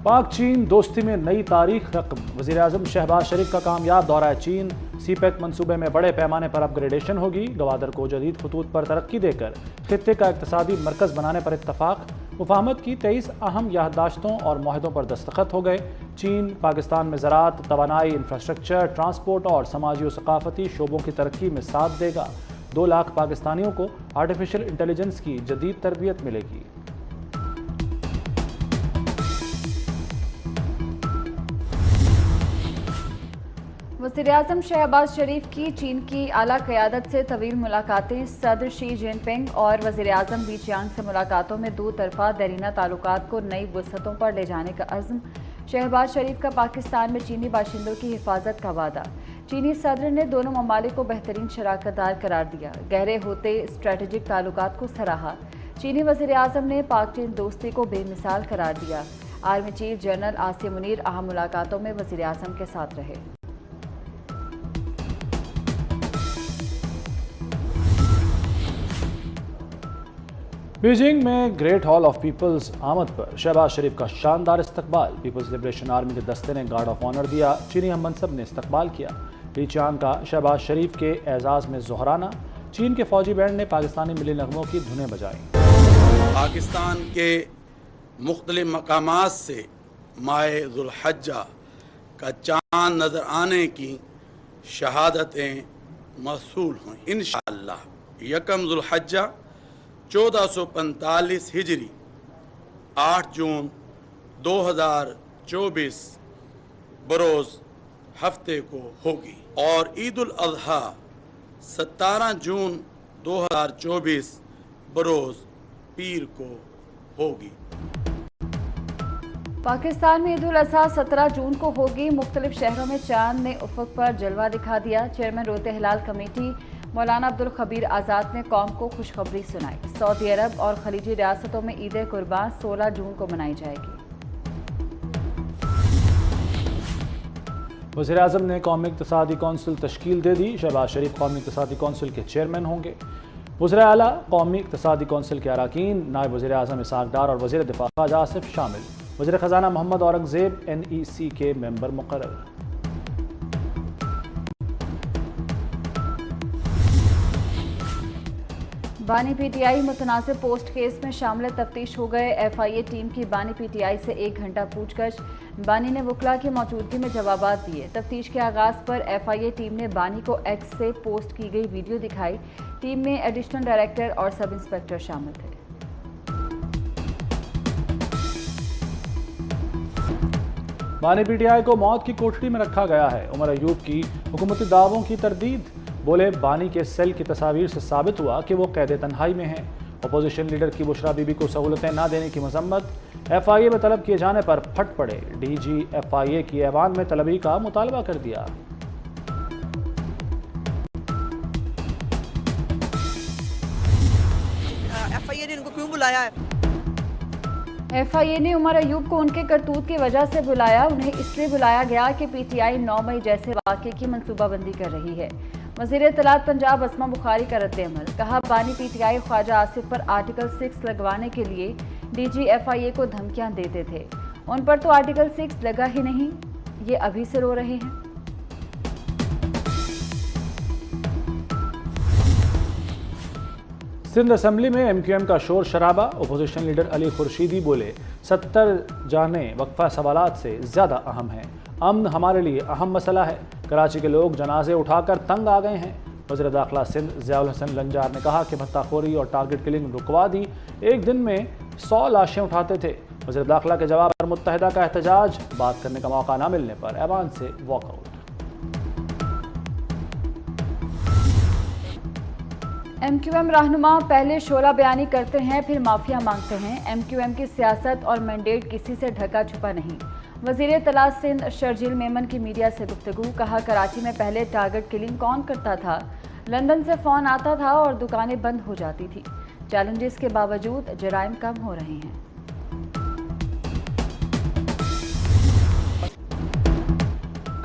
पाक चीन दोस्ती में नई तारीख रकम। वज़ीर-ए-आज़म शहबाज शरीफ का कामयाब दौरा चीन। सीपेक मंसूबे में बड़े पैमाने पर अपग्रेडेशन होगी। गवादर को जदीद खतूत पर तरक्की देकर खित्ते का इक़्तिसादी मरकज़ बनाने पर इत्तफाक। मुफाहमत की 23 अहम याददाश्तों और मुआहदों पर दस्तखत हो गए। चीन पाकिस्तान में ज़राअत, तवानाई, इंफ्रास्ट्रक्चर, ट्रांसपोर्ट और समाजी और सकाफती शोबों की तरक्की में साथ देगा। 2 लाख पाकिस्तानियों को आर्टिफिशियल इंटेलिजेंस की जदीद तरबियत मिलेगी। वज़ीर-ए-आज़म शहबाज शरीफ की चीन की आला क़यादत से तवील मुलाकातें। सदर शी जिनपिंग और वज़ीर-ए-आज़म बी चियांग से मुलाकातों में 2 तरफ़ा देरीना ताल्लुकात को नई वसअतों पर ले जाने का अज़्म। शहबाज शरीफ का पाकिस्तान में चीनी बाशिंदों की हिफाजत का वादा। चीनी सदर ने दोनों ममालिक को बेहतरीन शराकतदार करार दिया। गहरे होते स्ट्रेटेजिक ताल्लुकात को सराहा। चीनी वज़ीर-ए-आज़म ने पाक चीन दोस्ती को बेमिसाल करार दिया। Army chief general Asim Munir अहम मुलाकातों में वज़ीर-ए-आज़म के साथ रहे। बीजिंग में ग्रेट हॉल ऑफ पीपल्स आमद पर शहबाज शरीफ का शानदार इस्तकबाल। पीपल्स लिबरेशन आर्मी के दस्ते ने गार्ड ऑफ ऑनर दिया। चीनी हम मनसब ने इस्तकबाल किया। ली चान का शहबाज शरीफ के एजाज़ में जोहराना। चीन के फौजी बैंड ने पाकिस्तानी मिली नगमों की धुनें बजाई। पाकिस्तान के मुख्तलिफ मकामात से माह ज़ुल्हज्जा का चाँद नज़र आने की शहादतें मौसूल हुई। इंशाअल्लाह यकम ज़ुल्हज्जा 1445 हिजरी 8 जून 2024 बरोज़ हफ्ते को होगी और ईद उल अज़हा 17 जून 2024 बरोज़ पीर को होगी। पाकिस्तान में ईद उल अज़हा 17 जून को होगी। मुख्तलिफ शहरों में चांद ने उफ़क़ पर जलवा दिखा दिया। चेयरमैन रोते हिलाल कमेटी मौलाना अब्दुल खबीर आज़ाद ने कौम को खुशखबरी सुनाई। सऊदी अरब और खलीजी रियासतों में ईद कुर्बान 16 जून को मनाई जाएगी। वज़ीर-ए-आज़म ने कौमी इक़्तिसादी कौंसिल तश्कील दे दी। शहबाज शरीफ कौमी इक़्तिसादी कौंसिल के चेयरमैन होंगे। वज़ीर आला कौमी इक़्तिसादी कौंसिल के अरकान नायब वज़ीर-ए-आज़म इसहाक़ डार और वज़ीर दिफ़ा ख्वाजा आसिफ शामिल। वज़ीर ख़ज़ाना मोहम्मद औरंगज़ेब NEC के मेंबर मुक़र्रर। बानी PTI मुतनासिब पोस्ट केस में शामिल तफ्तीश हो गए। FIA टीम की बानी PTI से 1 घंटा पूछगछ। बानी ने वकला की मौजूदगी में जवाबात दिए। तफ्तीश के आगाज़ पर FIA टीम ने बानी को X से पोस्ट की गई वीडियो दिखाई। टीम में एडिशनल डायरेक्टर और सब इंस्पेक्टर शामिल थे। बानी PTI को मौत की कोठरी में रखा गया है। उमर अयूब की हुकूमती दावों की तरदीद। बोले बानी के सेल की तस्वीर से साबित हुआ कि वो कैद तन्हाई में हैं। अपोजिशन लीडर की बुशरा बीबी को सहूलतें न देने की मजम्मत। FIA में तलब किए जाने पर फट पड़े। DG FIA की ऐवान में तलबी का मुतालबा कर दिया। FIA ने इनको क्यों बुलाया है? FIA ने उमर अयूब को उनके करतूत की वजह से बुलाया। उन्हें इसलिए बुलाया गया कि PTI 9 मई जैसे वाक़े की मनसूबाबंदी कर रही है। वज़ीर इत्तलात पंजाब अस्मा बुखारी का रद्द-ए-अमल। कहा बानी PTI ख्वाजा आसिफ पर आर्टिकल 6 लगवाने के लिए DG FIA को धमकियां देते थे। उन पर तो आर्टिकल 6 लगा ही नहीं, ये अभी से रो रहे हैं। सिंध असम्बली में MQM का शोर शराबा। अपोजिशन लीडर अली खुर्शीदी बोले 70 जाने वक्फा सवालात से ज़्यादा अहम हैं। अमन हमारे लिए अहम मसला है। कराची के लोग जनाजे उठाकर तंग आ गए हैं। वज़ीर दाखिला सिंध ज़ियाउल हसन लंजार ने कहा कि भत्ताखोरी और टारगेट किलिंग रुकवा दी। एक दिन में 100 लाशें उठाते थे। वज़ीर दाखिला के जवाब पर मुत्तहिदा का एहतजाज। बात करने का मौका न मिलने पर ऐवान से वॉकआउट। MQM रहनुमा पहले शोला बयानी करते हैं, फिर माफिया मांगते हैं। MQM की सियासत और मैंडेट किसी से ढका छुपा नहीं। वज़ीर इत्तलात सिंध शर्जील मेमन की मीडिया से गुफ्तगू। कहा कराची में पहले टारगेट किलिंग कौन करता था? लंदन से फ़ोन आता था और दुकानें बंद हो जाती थी। चैलेंजेस के बावजूद जराइम कम हो रहे हैं।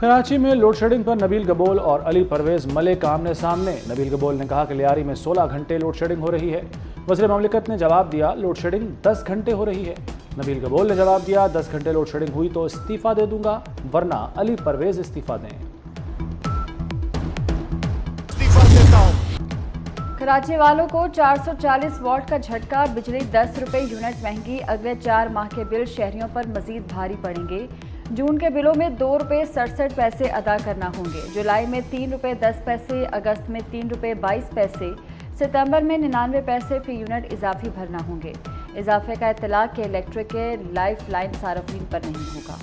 कराची में लोड शेडिंग पर नबील गबोल और अली परवेज मलिक आमने सामने। नबील गबोल ने कहा कि लियारी में 16 घंटे लोड शेडिंग हो रही है। वज़ीर ममलिकत ने जवाब दिया लोड शेडिंग 10 घंटे हो रही है। نبیل گبول نے جواب دیا 10 گھنٹے لوڈ شیڈنگ ہوئی تو استعفیٰ دے دوں گا ورنہ علی پرویز استعفیٰ دیں۔ کراچی والوں کو 440 واٹ کا جھٹکا، بجلی 10 روپے یونٹ مہنگی، اگلے 4 ماہ کے بل شہریوں پر مزید بھاری پڑیں گے۔ جون کے بلوں میں 2 روپے 67 پیسے ادا کرنا ہوں گے، جولائی میں 3 روپے 10 پیسے، اگست میں 3 روپے 22 پیسے، ستمبر میں 99 پیسے فی یونٹ اضافی بھرنا ہوں گے۔ اضافے کا اطلاق کے الیکٹرک کے لائف لائن صارفین پر نہیں ہوگا۔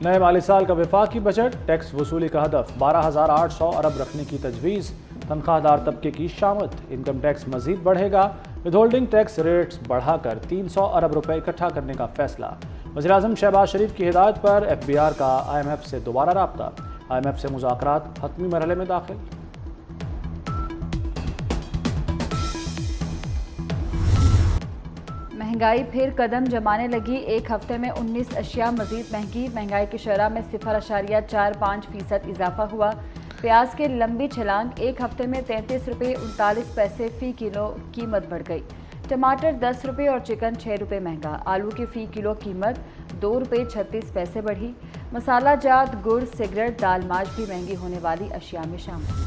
نئے مالی سال کا وفاقی بجٹ، ٹیکس وصولی کا ہدف 12,800 ارب رکھنے کی تجویز، تنخواہ دار طبقے کی شامت، انکم ٹیکس مزید بڑھے گا، ود ہولڈنگ ٹیکس ریٹس بڑھا کر 300 ارب روپے اکٹھا کرنے کا فیصلہ، وزیراعظم شہباز شریف کی ہدایت پر ایف بی آر کا IMF سے دوبارہ رابطہ، IMF سے مذاکرات حتمی مرحلے میں داخل۔ مہنگائی پھر قدم جمانے لگی، ایک ہفتے میں 19 اشیاء مزید مہنگی، مہنگائی کی شرح میں 0.45% اضافہ ہوا۔ پیاز کی لمبی چھلانگ، ایک ہفتے میں 33 روپے 39 پیسے فی کلو قیمت بڑھ گئی۔ ٹماٹر 10 روپے اور چکن 6 روپے مہنگا، آلو کی فی کلو قیمت 2 روپے 36 پیسے بڑھی۔ مسالہ جات، گڑ، سگریٹ، دال ماج بھی مہنگی ہونے والی اشیاء میں شامل۔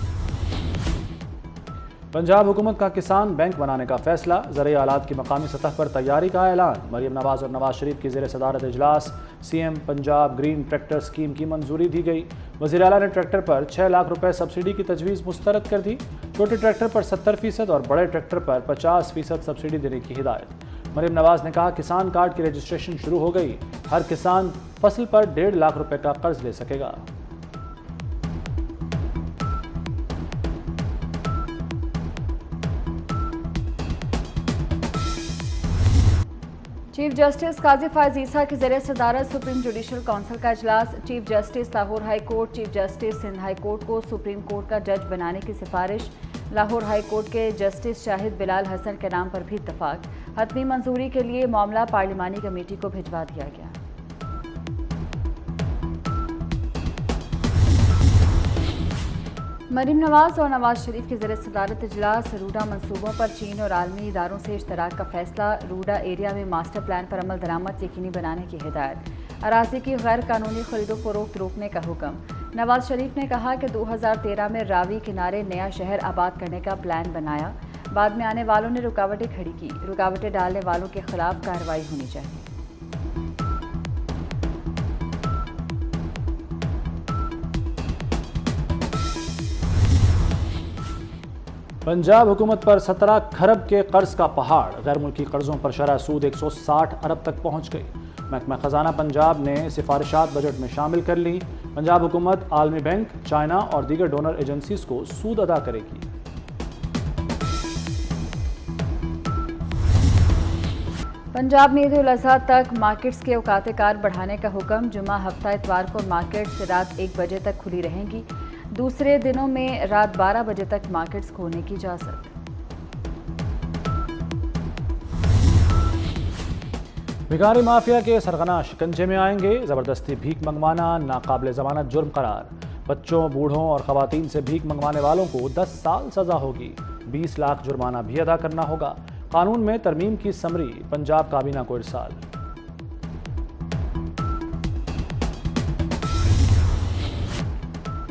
پنجاب حکومت کا کسان بینک بنانے کا فیصلہ، زرعی آلات کی مقامی سطح پر تیاری کا اعلان، مریم نواز اور نواز شریف کی زیر صدارت اجلاس، CM Punjab green tractor scheme کی منظوری دی گئی، وزیر اعلیٰ نے ٹریکٹر پر 6 لاکھ روپے سبسڈی کی تجویز مسترد کر دی، چھوٹے ٹریکٹر پر 70% اور بڑے ٹریکٹر پر 50% سبسڈی دینے کی ہدایت۔ مریم نواز نے کہا کسان کارڈ کی رجسٹریشن شروع ہو گئی، ہر کسان فصل پر 1.5 لاکھ روپے کا قرض لے سکے گا۔ چیف جسٹس قاضی فائز عیسیٰ کی زیر صدارت سپریم جوڈیشل کونسل کا اجلاس، chief justice Lahore high court, chief justice Sindh high court کو سپریم کورٹ کا جج بنانے کی سفارش، لاہور ہائی کورٹ کے جسٹس شاہد بلال حسن کے نام پر بھی اتفاق، حتمی منظوری کے لیے معاملہ پارلیمانی کمیٹی کو بھجوا دیا گیا۔ مریم نواز اور نواز شریف کی زیر صدارت اجلاس، روڈا منصوبوں پر چین اور عالمی اداروں سے اشتراک کا فیصلہ، روڈا ایریا میں ماسٹر پلان پر عمل درآمد یقینی بنانے کی ہدایت، اراضی کی غیر قانونی خرید و فروخت روکنے کا حکم۔ نواز شریف نے کہا کہ 2013 میں راوی کنارے نیا شہر آباد کرنے کا پلان بنایا، بعد میں آنے والوں نے رکاوٹیں کھڑی کی، رکاوٹیں ڈالنے والوں کے خلاف کارروائی ہونی چاہیے۔ پنجاب حکومت پر 17 کھرب کے قرض کا پہاڑ، غیر ملکی قرضوں پر شرح سود 160 ارب تک پہنچ گئی۔ محکمہ خزانہ پنجاب نے سفارشات بجٹ میں شامل کر لی، پنجاب حکومت عالمی بینک، چائنا اور دیگر ڈونر ایجنسیز کو سود ادا کرے گی۔ پنجاب میں عید الاضحیٰ تک مارکیٹس کے اوقات کار بڑھانے کا حکم، جمعہ ہفتہ اتوار کو مارکیٹس رات 1 بجے تک کھلی رہیں گی، دوسرے دنوں میں رات 12 بجے تک مارکیٹس کھولنے کی اجازت۔ بھکاری مافیا کے سرغنہ شکنجے میں آئیں گے، زبردستی بھیک منگوانا ناقابل ضمانت جرم قرار، بچوں، بوڑھوں اور خواتین سے بھیک منگوانے والوں کو 10 سال سزا ہوگی، 20 لاکھ جرمانہ بھی ادا کرنا ہوگا۔ قانون میں ترمیم کی سمری پنجاب کابینہ کو ارسال۔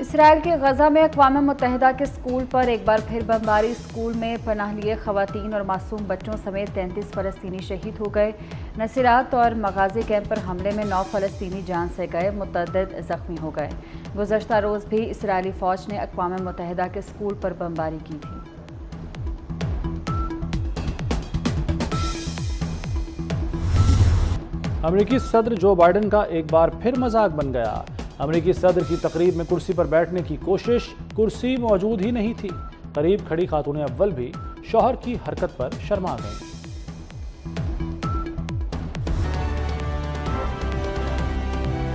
اسرائیل کے غزہ میں اقوام متحدہ کے اسکول پر ایک بار پھر بمباری، اسکول میں پناہ لیے خواتین اور معصوم بچوں سمیت 33 فلسطینی شہید ہو گئے۔ نصیرات اور مغازی کیمپ پر حملے میں 9 فلسطینی جان سے گئے، متعدد زخمی ہو گئے۔ گزشتہ روز بھی اسرائیلی فوج نے اقوام متحدہ کے اسکول پر بمباری کی تھی۔ امریکی صدر جو بائیڈن کا ایک بار پھر مذاق بن گیا، امریکی صدر کی تقریب میں کرسی پر بیٹھنے کی کوشش، کرسی موجود ہی نہیں تھی، قریب کھڑی خاتون اول بھی شوہر کی حرکت پر شرما گئیں۔